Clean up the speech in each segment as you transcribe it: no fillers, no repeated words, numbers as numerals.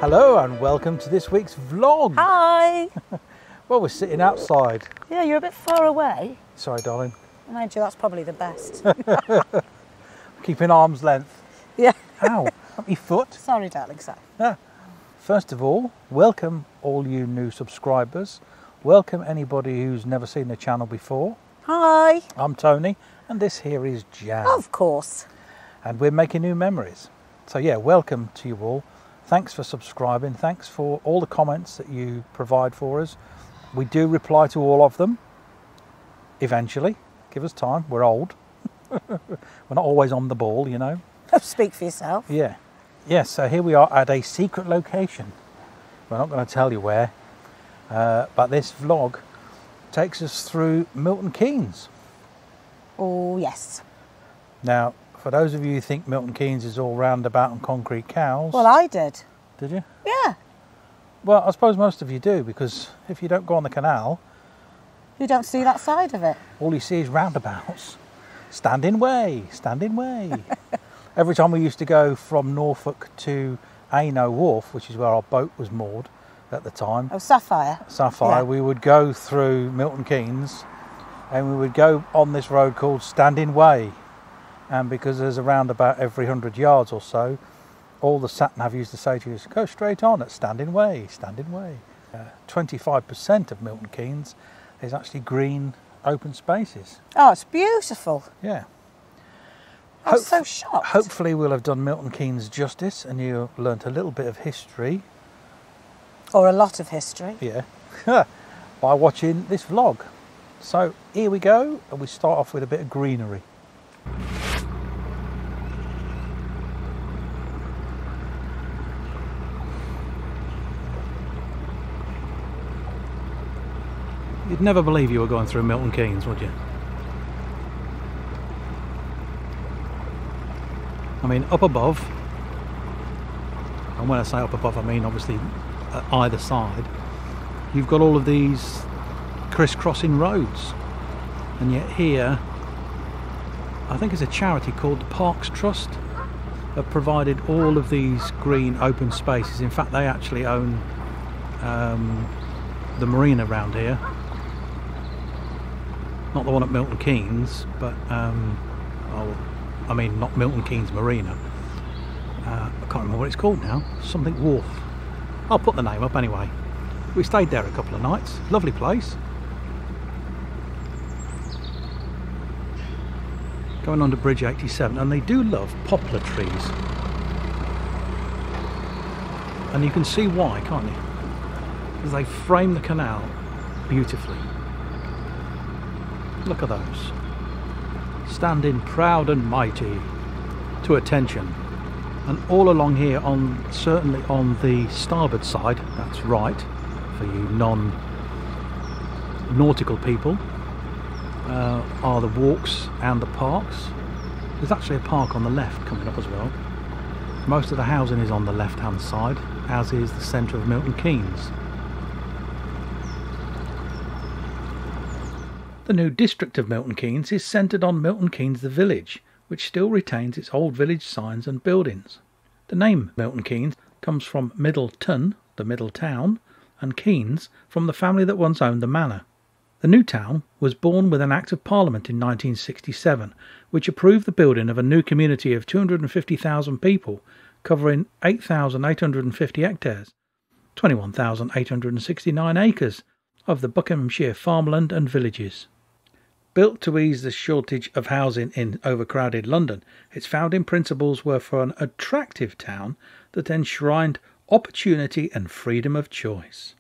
Hello and welcome to this week's vlog. Hi! Well, we're sitting outside. Yeah, you're a bit far away. Sorry, darling. Mind you, that's probably the best. Keeping arm's length. Yeah. Ow, up your foot. Sorry, darling, sorry. First of all, welcome all you new subscribers. Welcome anybody who's never seen the channel before. Hi! I'm Tony and this here is Jan. Of course. And we're making new memories. So yeah, welcome to you all. Thanks for subscribing. Thanks for all the comments that you provide for us. We do reply to all of them. Eventually. Give us time. We're old. We're not always on the ball, you know. Speak for yourself. Yeah. Yes, so here we are at a secret location. We're not going to tell you where. But this vlog takes us through Milton Keynes. Oh, yes. Now, for those of you who think Milton Keynes is all roundabout and concrete cows... Well, I did. Did you? Yeah. Well, I suppose most of you do, because if you don't go on the canal... You don't see that side of it. All you see is roundabouts. Standing way, standing way. Every time we used to go from Norfolk to Wharf, which is where our boat was moored at the time. Oh, Sapphire. Sapphire, Yeah. we would go through Milton Keynes and we would go on this road called Standing Way. And because there's a roundabout every 100 yards or so, all the sat-nav used to say to us, go straight on at Standing Way, Standing Way. 25% of Milton Keynes is actually green open spaces. Oh, it's beautiful. Yeah. I'm so shocked. Hopefully we'll have done Milton Keynes justice and you've learnt a little bit of history. Or a lot of history. Yeah. By watching this vlog. So here we go, and we start off with a bit of greenery. You'd never believe you were going through Milton Keynes, would you? I mean, up above, and when I say up above, I mean obviously at either side, you've got all of these crisscrossing roads. And yet here, I think it's a charity called the Parks Trust that provided all of these green open spaces. In fact, they actually own the Marina around here. Not the one at Milton Keynes, but I mean not Milton Keynes Marina. I can't remember what it's called now. Something Wharf. I'll put the name up anyway. We stayed there a couple of nights. Lovely place. Going on to Bridge 87, and they do love poplar trees. And you can see why, can't you? Because they frame the canal beautifully. Look at those. Standing proud and mighty to attention. And all along here, certainly on the starboard side, that's right, for you non-nautical people, are the walks and the parks. There's actually a park on the left coming up as well. Most of the housing is on the left hand side, as is the centre of Milton Keynes. The new district of Milton Keynes is centred on Milton Keynes the village, which still retains its old village signs and buildings. The name Milton Keynes comes from Middleton, the middle town, and Keynes from the family that once owned the manor. The new town was born with an Act of Parliament in 1967, which approved the building of a new community of 250,000 people, covering 8,850 hectares, 21,869 acres of the Buckinghamshire farmland and villages. Built to ease the shortage of housing in overcrowded London, its founding principles were for an attractive town that enshrined opportunity and freedom of choice.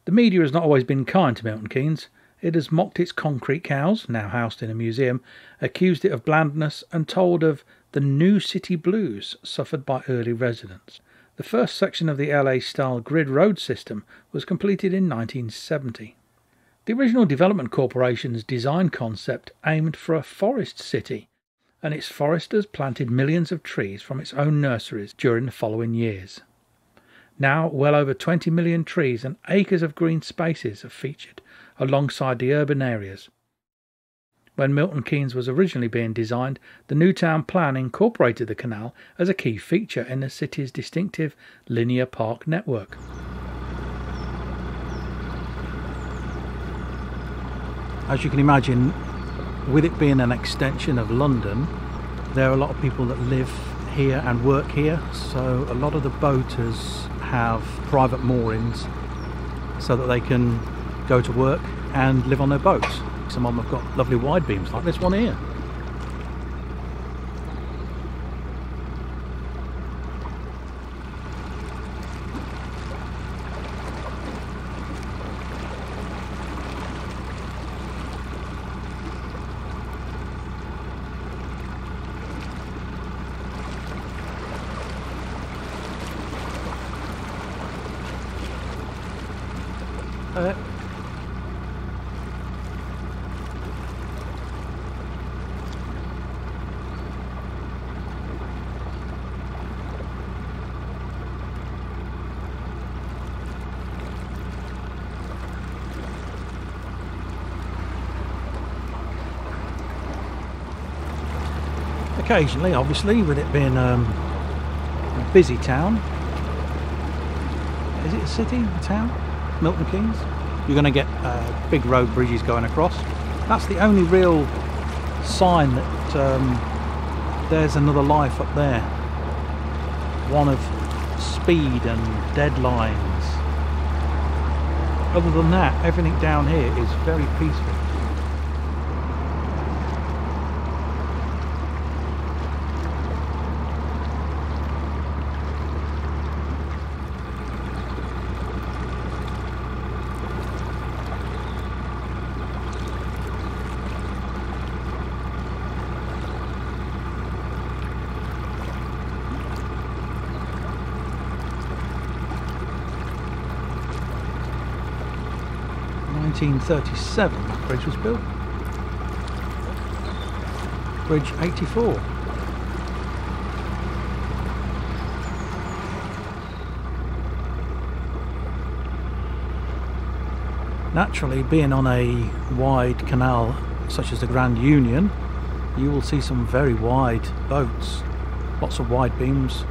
The media has not always been kind to Milton Keynes. It has mocked its concrete cows, now housed in a museum, accused it of blandness, and told of the new city blues suffered by early residents. The first section of the LA-style grid road system was completed in 1970. The original Development Corporation's design concept aimed for a forest city, and its foresters planted millions of trees from its own nurseries during the following years. Now, well over 20 million trees and acres of green spaces are featured alongside the urban areas. When Milton Keynes was originally being designed, the new town plan incorporated the canal as a key feature in the city's distinctive linear park network. As you can imagine, with it being an extension of London, there are a lot of people that live here and work here, so a lot of the boaters have private moorings so that they can go to work and live on their boats. Some of them have got lovely wide beams like this one here. Occasionally, obviously, with it being a busy town. Is it a city, a town? Milton Keynes? You're going to get big road bridges going across. That's the only real sign that there's another life up there. One of speed and deadlines. Other than that, everything down here is very peaceful. In 1937 that bridge was built. Bridge 84. Naturally, being on a wide canal such as the Grand Union, you will see some very wide boats, lots of wide beams,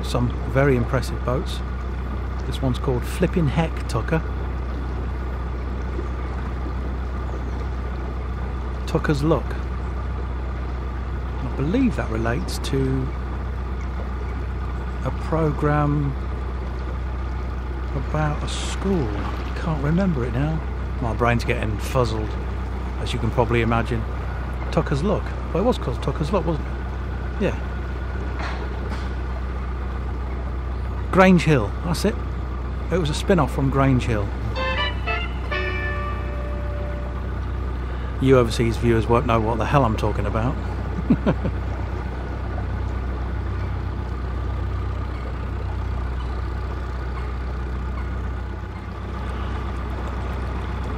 some very impressive boats. This one's called Flippin' Heck Tucker. Tucker's Luck. I believe that relates to a programme about a school. I can't remember it now. My brain's getting fuzzled, as you can probably imagine. Tucker's Luck. Well, it was called Tucker's Luck, wasn't it? Yeah. Grange Hill, that's it. It was a spin-off from Grange Hill. You overseas viewers won't know what the hell I'm talking about.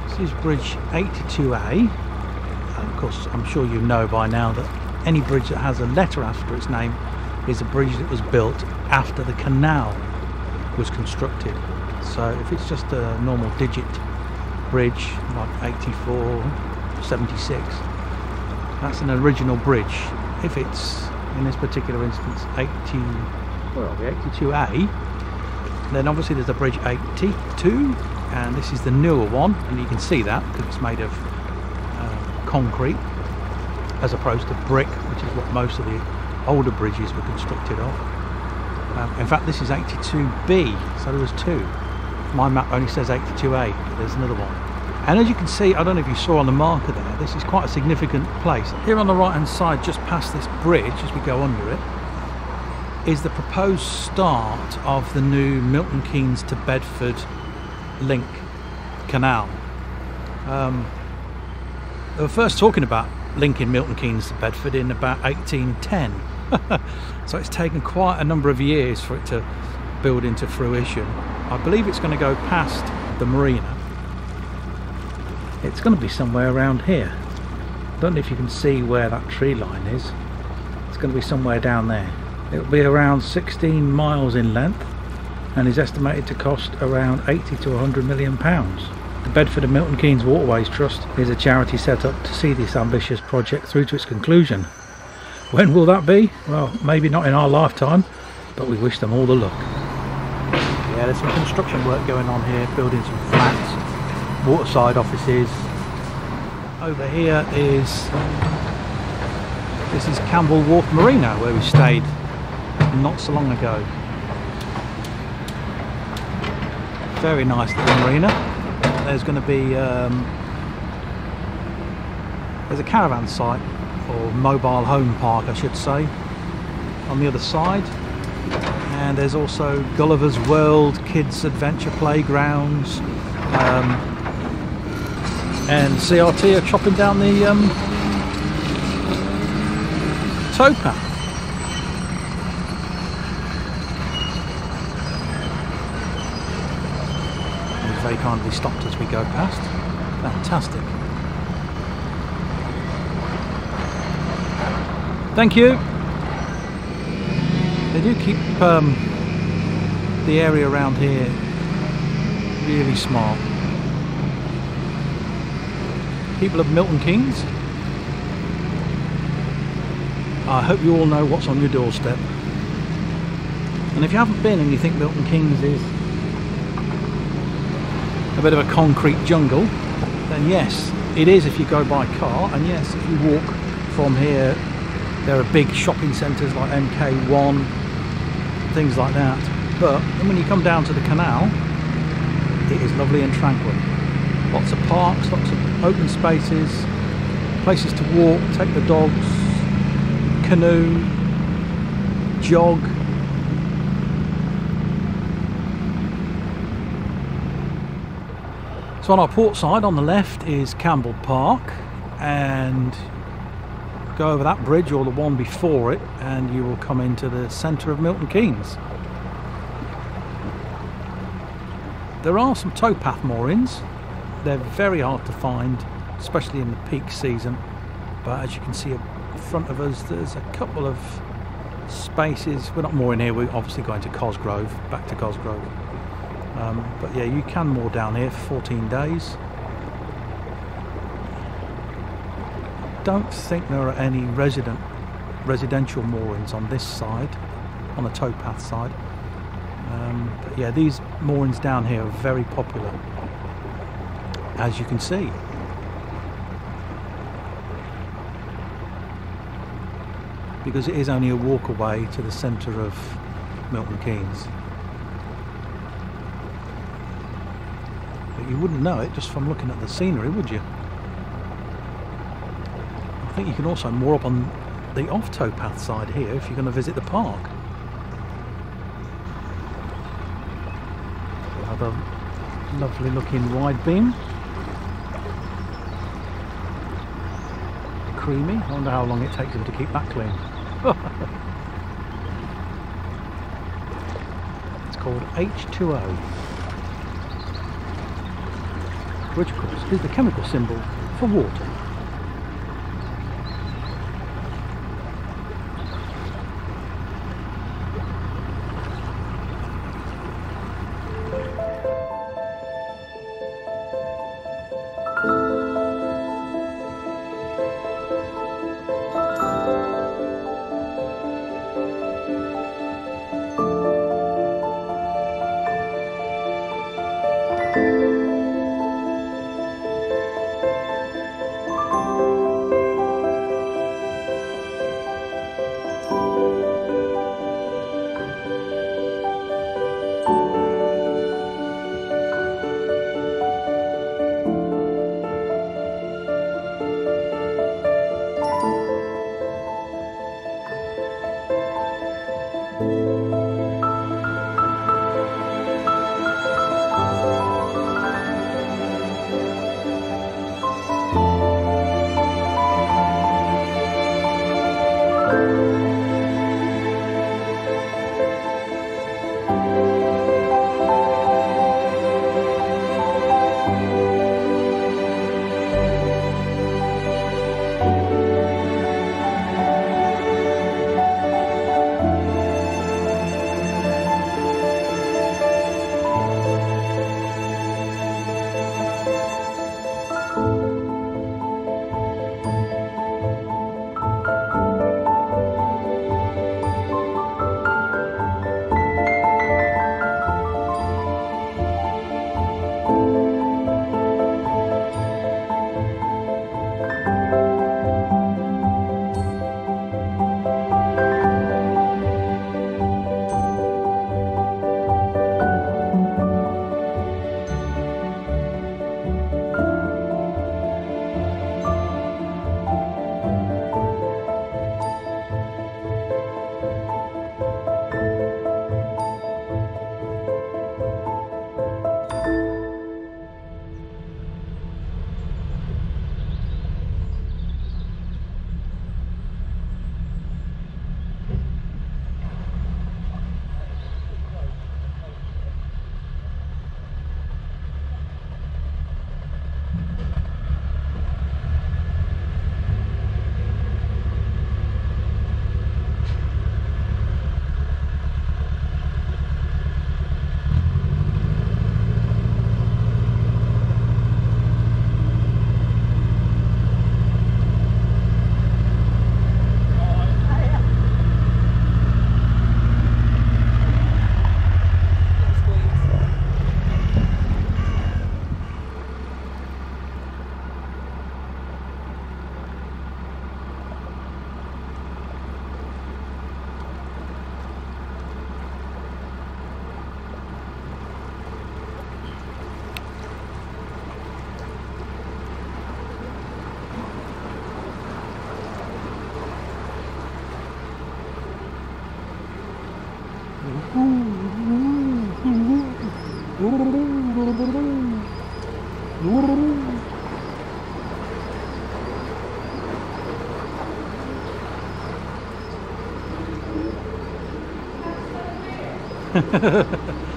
This is Bridge 82A. Of course, I'm sure you know by now that any bridge that has a letter after its name is a bridge that was built after the canal was constructed. So if it's just a normal digit bridge like 84, 76, that's an original bridge. If it's, in this particular instance, 82A, then obviously there's a bridge 82, and this is the newer one, and you can see that because it's made of concrete as opposed to brick, which is what most of the older bridges were constructed of. In fact, this is 82B, so there was two. My map only says 82A, but there's another one. And as you can see, I don't know if you saw on the marker there, this is quite a significant place. Here on the right hand side, just past this bridge, as we go under it, is the proposed start of the new Milton Keynes to Bedford link canal. They were first talking about linking Milton Keynes to Bedford in about 1810. So it's taken quite a number of years for it to build into fruition. I believe it's going to go past the Marina. It's going to be somewhere around here. I don't know if you can see where that tree line is. It's going to be somewhere down there. It'll be around 16 miles in length and is estimated to cost around 80 to 100 million pounds. The Bedford and Milton Keynes Waterways Trust is a charity set up to see this ambitious project through to its conclusion. When will that be? Well, maybe not in our lifetime, but we wish them all the luck. Yeah, there's some construction work going on here, building some flats, waterside offices. Over here this is Campbell Wharf Marina, where we stayed not so long ago. Very nice little marina. There's going to be there's a caravan site, or mobile home park I should say, on the other side, and there's also Gulliver's World kids adventure playgrounds, and CRT are chopping down the towpath. He's very kindly stopped as we go past. Fantastic. Thank you. They do keep the area around here really smart. People of Milton Keynes, I hope you all know what's on your doorstep. And if you haven't been and you think Milton Keynes is a bit of a concrete jungle, then yes, it is if you go by car, and yes, if you walk from here, there are big shopping centres like MK1, things like that. But when you come down to the canal, it is lovely and tranquil. Lots of parks, lots of open spaces, places to walk, take the dogs, canoe, jog. So on our port side on the left is Campbell Park, and go over that bridge or the one before it and you will come into the centre of Milton Keynes. There are some towpath moorings. They're very hard to find, especially in the peak season, but as you can see in front of us there's a couple of spaces. We're not mooring here, we're obviously going to Cosgrove, back to Cosgrove, but yeah, you can moor down here for 14 days. Don't think there are any residential moorings on this side, on the towpath side, but yeah, these moorings down here are very popular, as you can see. Because it is only a walk away to the centre of Milton Keynes. But you wouldn't know it just from looking at the scenery, would you? I think you can also moor up on the off towpath side here if you're going to visit the park. Another lovely looking wide beam. Creamy. I wonder how long it takes him to keep that clean. It's called H2O, which of course is the chemical symbol for water.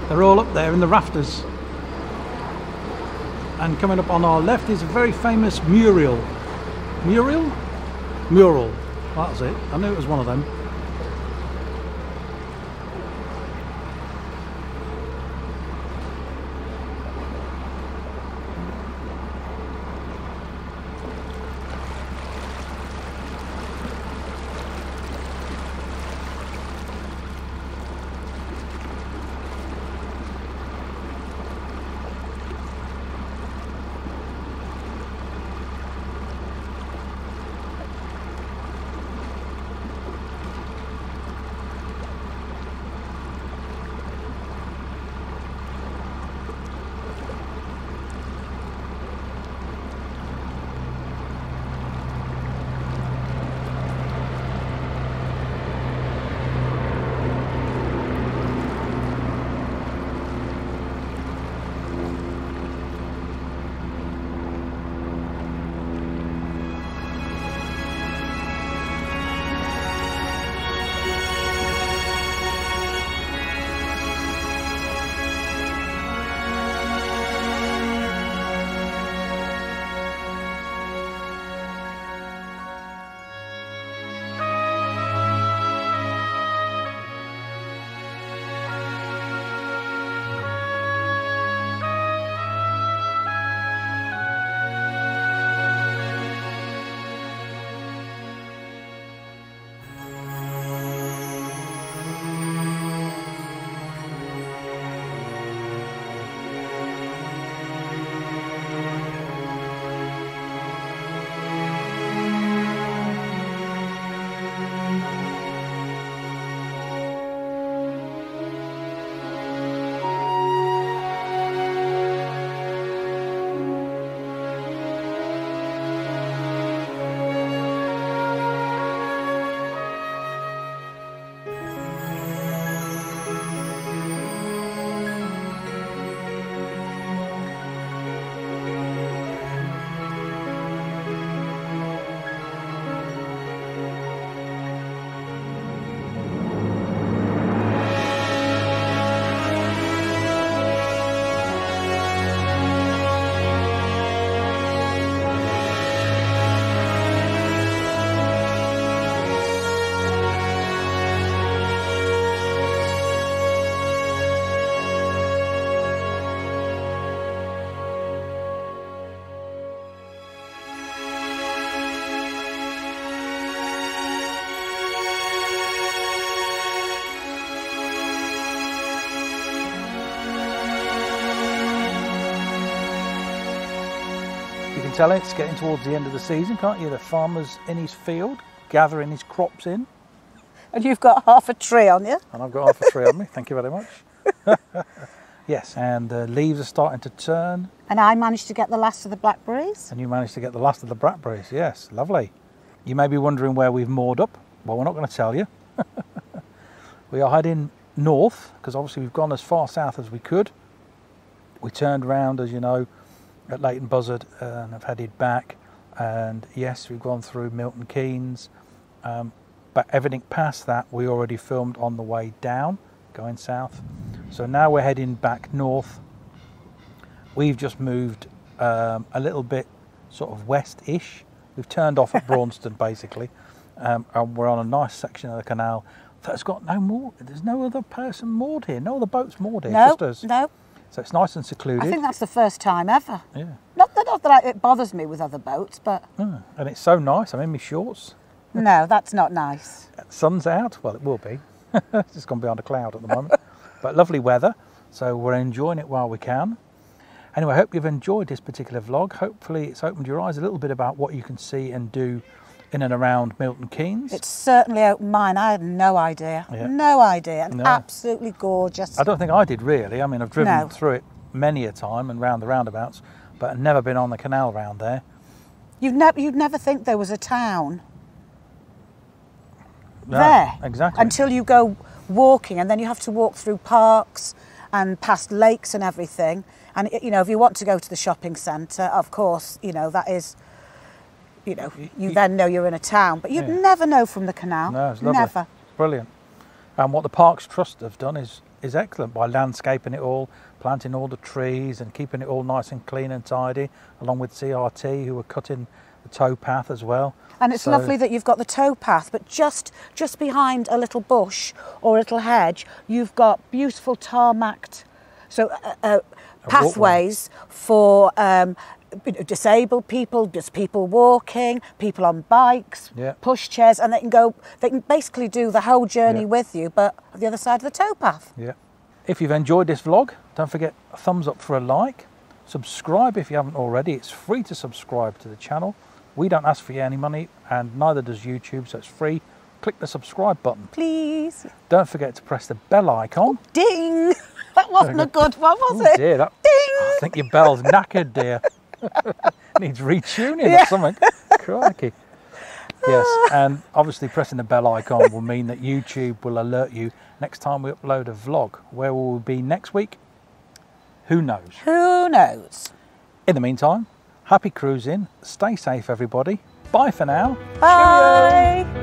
They're all up there in the rafters. And coming up on our left is a very famous Muriel. Muriel? Mural. That's it. I knew it was one of them. Tell it's getting towards the end of the season, can't you? The farmer's in his field, gathering his crops in. And you've got half a tree on you. And I've got half a tree on me, thank you very much. Yes, and the leaves are starting to turn. And I managed to get the last of the blackberries. And you managed to get the last of the blackberries, yes, lovely. You may be wondering where we've moored up. Well, we're not going to tell you. We are heading north, because obviously we've gone as far south as we could. We turned round, as you know, at Leighton Buzzard and have headed back, and yes, we've gone through Milton Keynes, but everything past that we already filmed on the way down going south. So now we're heading back north. We've just moved a little bit sort of west-ish. We've turned off at Braunston basically, and we're on a nice section of the canal that's got no more, there's no other person moored here, no other boats moored here, just us. No. So it's nice and secluded. I think that's the first time ever. Yeah. Not that it bothers me with other boats, but... And it's so nice. I'm in my shorts. No, that's not nice. Sun's out. Well, it will be. It's just gone behind a cloud at the moment. But lovely weather. So we're enjoying it while we can. Anyway, I hope you've enjoyed this particular vlog. Hopefully it's opened your eyes a little bit about what you can see and do in and around Milton Keynes. It's certainly opened mine. I had no idea. Yeah. No idea. And absolutely gorgeous. I don't think I did really. I mean, I've driven through it many a time and round the roundabouts, but I've never been on the canal round there. You'd never think there was a town there. Exactly. Until you go walking, and then you have to walk through parks and past lakes and everything. And you know, if you want to go to the shopping centre, of course, you know, that is, you know, you then know you're in a town, but you'd never know from the canal. No, it's lovely. Never. Brilliant. And what the Parks Trust have done is excellent by landscaping it all, planting all the trees and keeping it all nice and clean and tidy, along with CRT, who are cutting the towpath as well. And it's lovely that you've got the towpath, but just behind a little bush or a little hedge, you've got beautiful tarmacked, so pathways for disabled people, just people walking, people on bikes, push chairs, and they can basically do the whole journey with you, but on the other side of the towpath. Yeah. If you've enjoyed this vlog, don't forget a thumbs up for a like. Subscribe if you haven't already. It's free to subscribe to the channel. We don't ask for you any money, and neither does YouTube, so it's free. Click the subscribe button. Please. Don't forget to press the bell icon. Oh, ding! That wasn't a good one, was it? Dear, ding! I think your bell's knackered, dear. Needs retuning or something. Crikey. Yes, and obviously pressing the bell icon will mean that YouTube will alert you next time we upload a vlog. Where will we be next week? Who knows? Who knows? In the meantime, happy cruising. Stay safe, everybody. Bye for now. Bye. Cheerio.